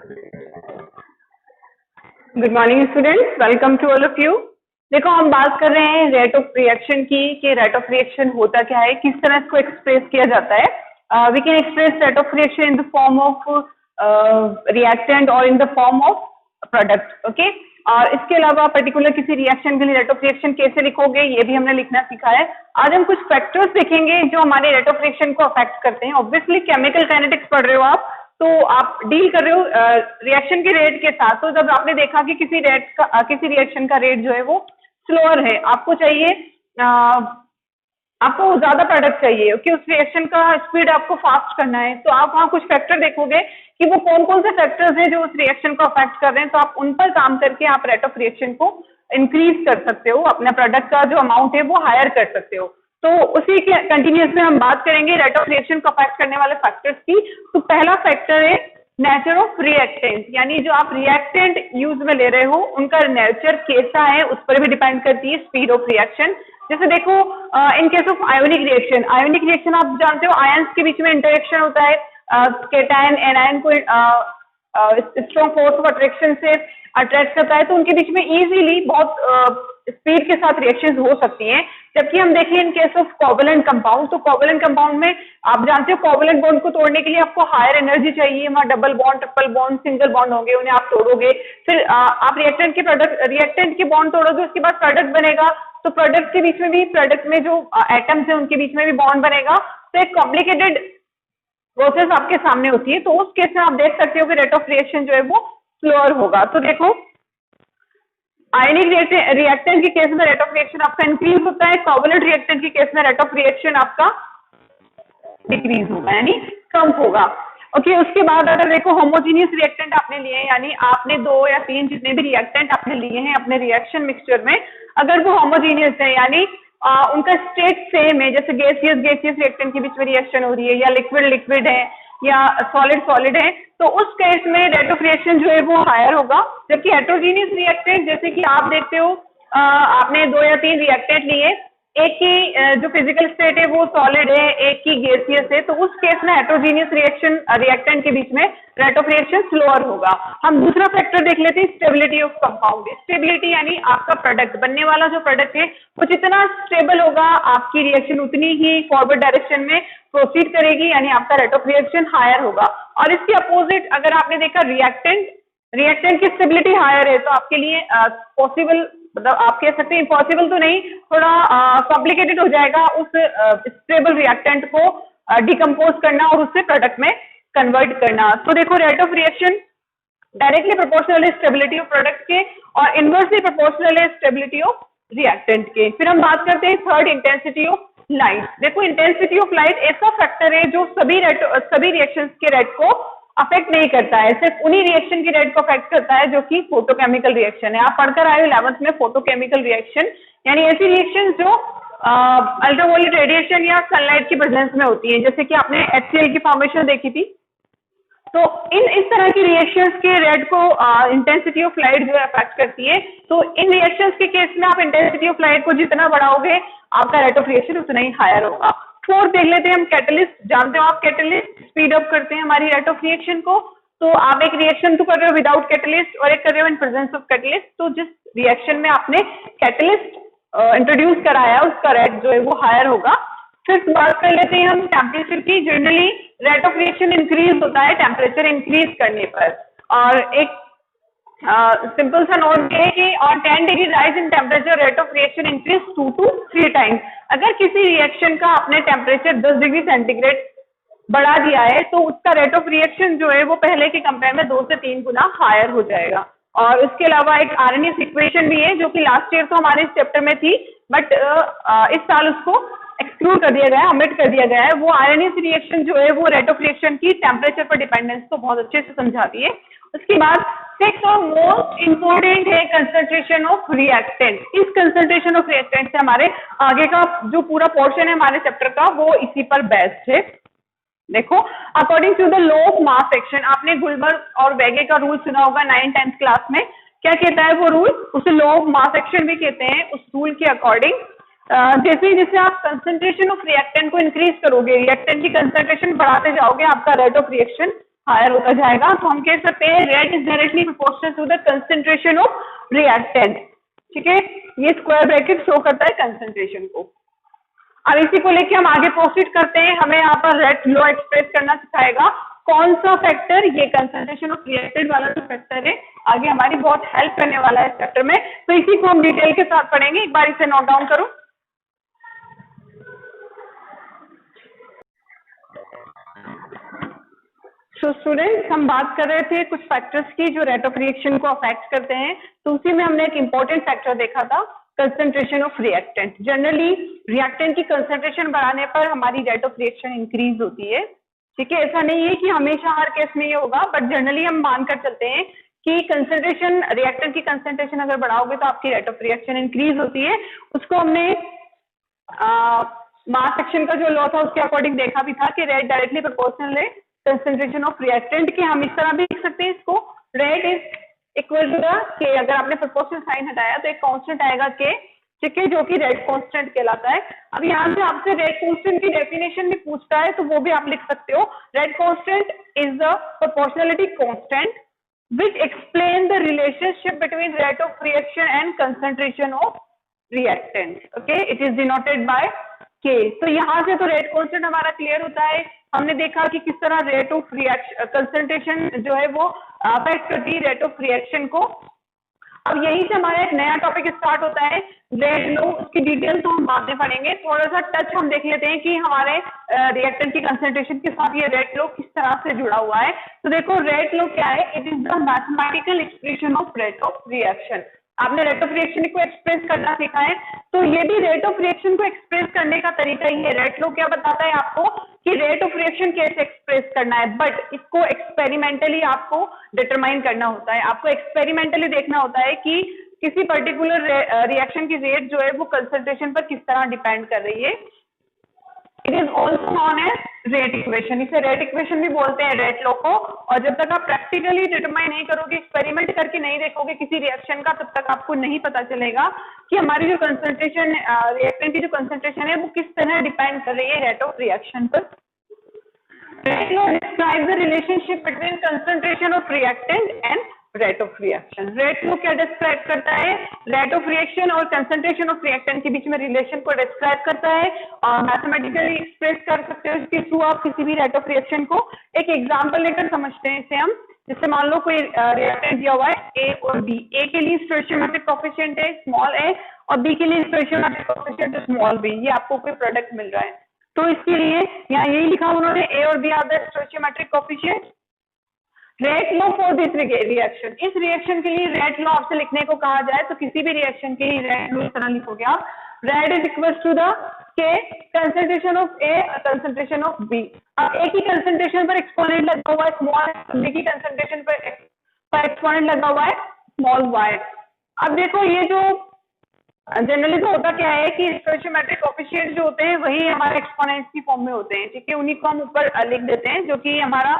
Good morning students, welcome to all of you. देखो, हम बात कर रहे हैं रेट ऑफ रिएक्शन की कि रेट ऑफ रिएक्शन होता क्या है, किस तरह इसको एक्सप्रेस किया जाता है। We can express rate of reaction in the form of reactant और in the form of product. Okay, और इसके अलावा पर्टिकुलर किसी रिएक्शन के लिए रेट ऑफ रिएक्शन कैसे लिखोगे ये भी हमने लिखना सीखा है। आज हम कुछ फैक्टर्स देखेंगे जो हमारे रेट ऑफ रिएक्शन को अफेक्ट करते हैं। ऑब्वियसली केमिकल काइनेटिक्स पढ़ रहे हो आप, तो आप डील कर रहे हो रिएक्शन के रेट के साथ। तो जब आपने देखा कि किसी रिएक्शन का रेट जो है वो स्लोअर है, आपको चाहिए आपको ज्यादा प्रोडक्ट चाहिए कि उस रिएक्शन का स्पीड आपको फास्ट करना है, तो आप वहाँ कुछ फैक्टर देखोगे कि वो कौन कौन से फैक्टर्स हैं जो उस रिएक्शन को अफेक्ट कर रहे हैं। तो आप उन पर काम करके आप रेट ऑफ रिएक्शन को इंक्रीज कर सकते हो, अपना प्रोडक्ट का जो अमाउंट है वो हायर कर सकते हो। तो उसी के कंटिन्यूस में हम बात करेंगे रेट ऑफ रिएक्शन को अफेक्ट करने वाले फैक्टर्स की। तो पहला फैक्टर है नेचर ऑफ रिएक्टेंट, यानी जो आप रिएक्टेंट यूज में ले रहे हो उनका नेचर कैसा है उस पर भी डिपेंड करती है स्पीड ऑफ रिएक्शन। जैसे देखो, in case of ionic reaction आप जानते हो आयंस के बीच में इंटरेक्शन होता है। केटायन एनायन को स्ट्रॉन्ग फोर्स ऑफ अट्रैक्शन से अट्रैक्ट करता है, तो उनके बीच में इजीली बहुत स्पीड के साथ रिएक्शंस हो सकती हैं। जबकि हम देखें in case of covalent compound, तो कोवलेंट कंपाउंड में आप जानते हो कोवलेंट बॉन्ड को तोड़ने के लिए आपको हायर एनर्जी चाहिए। वहाँ double bond, triple bond, single bond होंगे, उन्हें आप तोड़ोगे, फिर आप रिएक्टेंट के बॉन्ड तोड़ोगे, उसके बाद प्रोडक्ट बनेगा। तो प्रोडक्ट के बीच में भी, प्रोडक्ट में जो एटम्स है उनके बीच में भी बॉन्ड बनेगा। तो एक कॉम्प्लिकेटेड प्रोसेस आपके सामने होती है। तो उस केस में आप देख सकते हो कि रेट ऑफ रिएक्शन जो है वो स्लोअर होगा। तो देखो, आयनिक रिएक्टेंट के केस में रेट ऑफ रिएक्शन आपका इंक्रीज होता है, कोवलेंट रिएक्टेंट के केस में रेट ऑफ रिएक्शन आपका डिक्रीज होगा, यानी कम होगा। ओके, उसके बाद अगर देखो होमोजीनियस रिएक्टेंट आपने लिए हैं, यानी आपने 2 या 3 जितने भी रिएक्टेंट आपने लिए हैं अपने रिएक्शन मिक्सचर में, अगर वो होमोजीनियस है यानी उनका स्टेट सेम है, जैसे गैसियस रिएक्टेंट के बीच में रिएक्शन हो रही है, या लिक्विड है, या सॉलिड है, तो उस केस में रेट ऑफ रिएक्शन जो है वो हायर होगा। जबकि हेटेरोजीनियस रिएक्टेंट, जैसे कि आप देखते हो आपने 2 या 3 रिएक्टेंट लिए, एक की जो फिजिकल स्टेट है वो सॉलिड है, एक की गैसियस है, तो उस केस में हेटेरोजीनियस रिएक्टेंट के बीच में रेट ऑफ रिएक्शन स्लोअर होगा। हम दूसरा फैक्टर देख लेते हैं, स्टेबिलिटी ऑफ कंपाउंड। स्टेबिलिटी यानी आपका प्रोडक्ट, बनने वाला जो प्रोडक्ट है वो जितना स्टेबल होगा, आपकी रिएक्शन उतनी ही फॉरवर्ड डायरेक्शन में प्रोसीड करेगी, यानी आपका रेट ऑफ रिएक्शन हायर होगा। और इसके अपोजिट अगर आपने देखा रिएक्टेंट की स्टेबिलिटी हायर है, तो आपके लिए पॉसिबल, मतलब आप कह सकते हैं इम्पॉसिबल तो नहीं, थोड़ा कॉम्प्लिकेटेड हो जाएगा उस स्टेबल रिएक्टेंट को डिकम्पोज करना और उससे प्रोडक्ट में कन्वर्ट करना। तो देखो, rate of reaction directly proportional है स्टेबिलिटी ऑफ प्रोडक्ट के, और इनवर्सली प्रोपोर्शनल है स्टेबिलिटी ऑफ रिएक्टेंट के। फिर हम बात करते हैं थर्ड, इंटेंसिटी ऑफ लाइट। देखो, इंटेंसिटी ऑफ लाइट ऐसा फैक्टर है जो सभी रिएक्शंस के रेट को अफेक्ट नहीं करता है, सिर्फ उन्हीं रिएक्शन की रेट को अफेक्ट करता है जो कि फोटोकेमिकल रिएक्शन है। आप पढ़कर आए हो 11th में फोटोकेमिकल रिएक्शन, यानी ऐसी रिएक्शन जो अल्ट्रावायलेट रेडिएशन या सनलाइट की प्रेजेंस में होती है, जैसे कि आपने HCl की फॉर्मेशन देखी थी। तो इस तरह की रिएक्शंस के रेट को इंटेंसिटी ऑफ लाइट जो है अफेक्ट करती है। तो इन रिएक्शंस के केस में आप इंटेंसिटी ऑफ लाइट को जितना बढ़ाओगे, आपका रेट ऑफ रिएक्शन उतना ही हायर होगा। फोर्थ देख लेते हैं हम, कैटलिस्ट। जानते हो आप, कैटलिस्ट स्पीड अप करते हैं हमारी रेट ऑफ रिएक्शन को। तो आप एक रिएक्शन तो कर रहे हो विदाउट कैटलिस्ट और एक कर रहे हो इन प्रेजेंस ऑफ कैटलिस्ट, तो जिस रिएक्शन में आपने कैटलिस्ट इंट्रोड्यूस कराया उसका रेट जो है वो हायर होगा। फिर बात कर लेते हैं हम टेम्परेचर की। Generally rate of reaction increase होता है टेम्परेचर इंक्रीज करने पर, और एक सिंपल सा नोट है कि on 10 degree rise in temperature rate of reaction increase 2 to 3 times. अगर किसी रिएक्शन का आपने टेम्परेचर 10 डिग्री सेंटीग्रेड बढ़ा दिया है, तो उसका रेट ऑफ रिएक्शन जो है वो पहले के कंपेयर में 2 से 3 गुना हायर हो जाएगा। और उसके अलावा एक आरएनएस इक्वेशन भी है जो कि लास्ट ईयर तो हमारे इस चैप्टर में थी, बट इस साल उसको एक्सक्लूड कर दिया गया है, ओमिट कर दिया गया है। वो आरएनएस रिएक्शन जो है वो रेट ऑफ रिएक्शन की टेम्परेचर पर डिपेंडेंस को बहुत अच्छे से समझाती है। उसके बाद 6 और मोस्ट इंपोर्टेंट है कंसंट्रेशन ऑफ रिएक्टेंट। इस कंसंट्रेशन ऑफ रिएक्टेंट से हमारे आगे का जो पूरा पोर्शन है हमारे चैप्टर का वो इसी पर बेस्ड है। देखो, according to the law of mass action, आपने गुलबर्ग और वेगे का रूल सुना होगा 9th 10th क्लास में। क्या कहता है वो रूल? उसे लॉ ऑफ मास एक्शन भी कहते हैं। उस रूल के अकॉर्डिंग जैसे आप कंसंट्रेशन ऑफ रिएक्टेंट को इंक्रीज करोगे, रिएक्टेंट की कंसंट्रेशन बढ़ाते जाओगे, आपका रेट ऑफ रिएक्शन हायर होता जाएगा। तो हम कह सकते हैं rate is directly proportional to the concentration of reactant. ठीक है, ये स्क्वायर ब्रैकेट शो करता है कंसेंट्रेशन को। अब इसी को लेके हम आगे प्रोसीड करते हैं। हमें यहाँ पर रेट लॉ एक्सप्रेस करना सिखाएगा। कौन सा फैक्टर, ये कंसेंट्रेशन ऑफ रिएक्टेंट वाला जो फैक्टर है आगे हमारी बहुत हेल्प करने वाला है इस चैप्टर में। तो इसी को हम डिटेल के साथ पढ़ेंगे। एक बार इसे नोट डाउन करो। तो स्टूडेंट्स, हम बात कर रहे थे कुछ फैक्टर्स की जो रेट ऑफ रिएक्शन को अफेक्ट करते हैं। तो उसी में हमने एक इंपॉर्टेंट फैक्टर देखा था, concentration of reactant. Generally reactant की कंसंट्रेशन बढ़ाने पर हमारी रेट ऑफ रिएक्शन इंक्रीज होती है। ठीक है, ऐसा नहीं है कि हमेशा हर केस में ये होगा, बट जनरली हम मानकर चलते हैं कि कंसंट्रेशन, रिएक्टेंट की कंसंट्रेशन अगर बढ़ाओगे तो आपकी रेट ऑफ रिएक्शन इंक्रीज होती है। उसको हमने मास सेक्शन का जो लॉ था उसके अकॉर्डिंग देखा भी था कि रेट डायरेक्टली प्रोपोर्शनल है कंसंट्रेशन ऑफ रिएक्टेंट के। हम इस तरह भी लिख सकते हैं इसको, rate is equal to the K. अगर आपने प्रोपोर्शनल साइन हटाया तो एक कांस्टेंट आएगा के, ठीक है, जो कि रेट कांस्टेंट कहलाता है। अब यहाँ से आपसे रेट कांस्टेंट की डेफिनेशन भी पूछता है तो वो भी आप लिख सकते हो। Rate constant is the proportionality constant which explain the relationship between rate of reaction and concentration of reactant. Okay, it is denoted by K. तो यहाँ से तो रेट कांस्टेंट हमारा क्लियर होता है। हमने देखा कि किस तरह रेट ऑफ रिएक्शन, कंसंट्रेशन जो है वो अफेक्ट करती है रेट ऑफ रिएक्शन को। अब यहीं से हमारा एक नया टॉपिक स्टार्ट होता है, रेट लो। उसकी डिटेल तो हम बाद में पढ़ेंगे। थोड़ा सा टच हम देख लेते हैं कि हमारे रिएक्टेंट की कंसंट्रेशन के साथ ये रेट लो किस तरह से जुड़ा हुआ है। तो देखो, रेट लो क्या है? It is the mathematical expression of rate of reaction. आपने रेट ऑफ रिएक्शन को एक्सप्रेस करना सीखा है, तो ये भी रेट ऑफ रिएक्शन को एक्सप्रेस करने का तरीका ही है। रेट लो क्या बताता है आपको कि रेट ऑफ रिएक्शन कैसे एक्सप्रेस करना है, बट इसको एक्सपेरिमेंटली आपको डिटरमाइन करना होता है। आपको एक्सपेरिमेंटली देखना होता है कि किसी पर्टिकुलर रिएक्शन की रेट जो है वो कंसंट्रेशन पर किस तरह डिपेंड कर रही है। It is also known as rate equation. इसे रेट इक्वेशन भी बोलते हैं, रेट लॉ को। और जब तक आप प्रैक्टिकली डिटरमाइन नहीं करोगे, एक्सपेरिमेंट करके नहीं देखोगे किसी रिएक्शन का, तब तक आपको नहीं पता चलेगा कि हमारी जो कंसंट्रेशन, रिएक्टेंट की जो कंसंट्रेशन है वो किस तरह डिपेंड कर रही है रेट ऑफ रिएक्शन पर। Rate law describe the relationship between concentration of reactant and rate of reaction. Rate law क्या डिस्क्राइब करता है? रेट ऑफ रिएक्शन और कंसंट्रेशन ऑफ रिएक्टेंट के बीच में रिलेशन को डिस्क्राइब करता है और मैथमेटिकली एक्सप्रेस कर सकते हो इसके थ्रू आप किसी भी रेट ऑफ रिएक्शन को। एक एग्जांपल लेकर समझते हैं इसे हम। जैसे मान लो कोई रिएक्टेंट दिया हुआ है ए और बी। ए के लिए स्टोइचियोमेट्रिक कोएफिशिएंट है स्मॉल ए और बी के लिए स्टोइचियोमेट्रिक कोएफिशिएंट है स्मॉल बी। ये आपको कोई प्रोडक्ट मिल रहा है, तो इसके लिए यहाँ यही लिखा उन्होंने, ए और B are the stoichiometric coefficient. Rate law for this reaction, इस रिएक्शन के लिए रेट लॉ आपसे लिखने को कहा जाए तो किसी भी रिएक्शन के लिए रेट लॉ इस तरह लिखोगे आप, rate is equal to the K concentration of A concentration of B. अब ए की कंसंट्रेशन पर एक्सपोनेंट लगा हुआ है स्मॉल, बी की कंसंट्रेशन पर एक्सपोनेंट लगा हुआ है स्मॉल वाई। अब देखो, ये जो जनरली तो होता क्या है कि स्टोइचियोमेट्रिक कोएफिशिएंट जो होते हैं वही हमारे एक्सपोनेंट्स की फॉर्म में होते हैं। ठीक है, उन्हीं को हम ऊपर लिख देते हैं, जो कि हमारा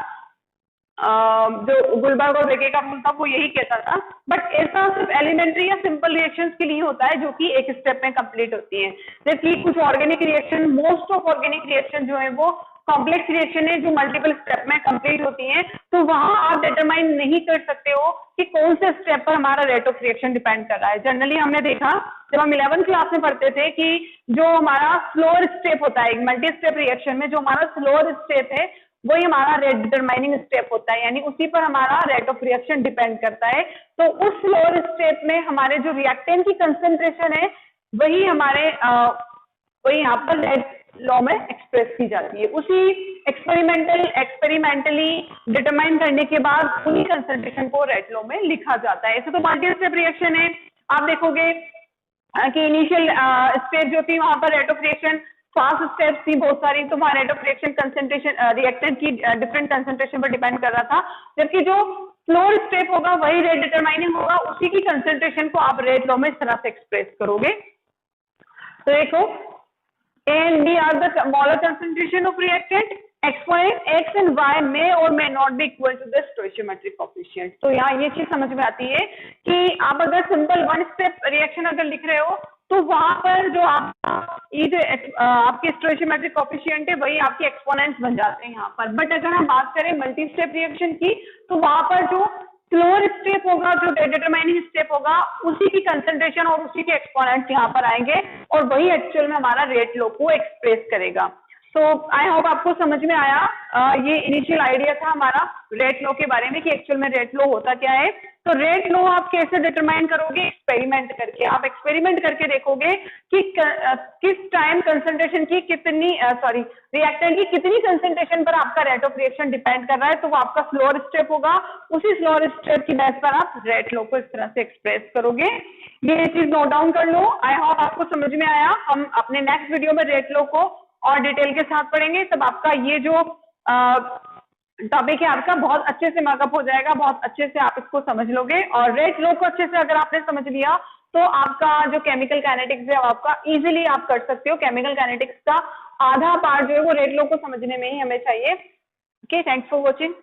जो गुलबर्ग और बेके का रूल था वो यही कहता था। बट ऐसा सिर्फ एलिमेंट्री या सिंपल रिएक्शंस के लिए होता है जो कि एक स्टेप में कंप्लीट होती है। जबकि कुछ organic reaction, most of organic reaction जो है वो कॉम्प्लेक्स रिएक्शन है जो मल्टीपल स्टेप में कंप्लीट होती हैं। तो वहां आप डिटरमाइन नहीं कर सकते हो कि कौन से स्टेप पर हमारा रेट ऑफ रिएक्शन डिपेंड कर रहा है। जनरली हमने देखा जब हम 11th क्लास में पढ़ते थे कि जो हमारा स्लोअर स्टेप होता है मल्टी स्टेप रिएक्शन में, जो हमारा स्लोअर स्टेप है वही हमारा रेट डिटरमाइनिंग स्टेप होता है, यानी उसी पर हमारा रेट ऑफ रिएक्शन डिपेंड करता है। तो उस स्लोअर स्टेप में हमारे जो रिएक्टेंट की कंसंट्रेशन है वही हमारे वही यहाँ पर रेट लॉ में एक्सप्रेस की जाती है। उसी एक्सपेरिमेंटली डिटरमाइन करने के बाद उन्हीं कंसंट्रेशन को रेट लॉ में लिखा जाता है। ऐसे तो मल्टी स्टेप रिएक्शन है, आप देखोगे कि इनिशियल स्टेज जो थी वहां पर rate of reaction fast steps थी बहुत सारी, तो वहां rate of reaction concentration reactant की डिफरेंट कंसंट्रेशन पर डिपेंड कर रहा था। जबकि जो स्लोअर स्टेप होगा वही रेट डिटरमाइनिंग होगा, उसी की कंसंट्रेशन को आप रेट लॉ में इस तरह से एक्सप्रेस करोगे। तो देखो, A and B are the molar concentration of reactant. Exponent X and Y may or may not be equal to the stoichiometric coefficient. तो यहाँ ये चीज समझ में आती है कि आप अगर सिंपल वन स्टेप रिएक्शन अगर लिख रहे हो तो वहां पर जो आप ये जो आपके स्टोइचियोमेट्रिक कोफिशिएंट है वही आपके एक्सपोनेंट्स बन जाते हैं यहाँ पर। बट अगर हम बात करें मल्टी स्टेप रिएक्शन की, तो वहां पर जो स्लोअर स्टेप होगा, जो डिटरमाइनिंग स्टेप होगा, उसी की कंसंट्रेशन और उसी के एक्सपोनेंट्स यहाँ पर आएंगे और वही एक्चुअल में हमारा रेट लो को एक्सप्रेस करेगा। तो आई होप आपको समझ में आया। ये इनिशियल आइडिया था हमारा रेट लो के बारे में कि एक्चुअल में रेट लो होता क्या है। तो रेट लो आप कैसे डिटरमाइन करोगे? एक्सपेरिमेंट करके। आप एक्सपेरिमेंट करके देखोगे कि किस टाइम कंसंट्रेशन की कितनी रिएक्टेंट की कितनी कंसंट्रेशन पर आपका रेट ऑफ रिएक्शन डिपेंड कर रहा है, तो वो आपका स्लोअर स्टेप होगा। उसी स्लोअर स्टेप की बेस पर आप रेट लो को इस तरह से एक्सप्रेस करोगे। ये चीज नोट डाउन कर लो। आई होप आपको समझ में आया। हम अपने नेक्स्ट वीडियो में रेट लो को और डिटेल के साथ पढ़ेंगे, तब आपका ये जो टॉपिक है आपका बहुत अच्छे से मार्कअप हो जाएगा, बहुत अच्छे से आप इसको समझ लोगे। और रेट लो को अच्छे से अगर आपने समझ लिया तो आपका जो केमिकल काइनेटिक्स है आपका इजीली आप कर सकते हो। केमिकल काइनेटिक्स का आधा पार्ट जो है वो रेट लो को समझने में ही हमें चाहिए। Okay, thanks for watching.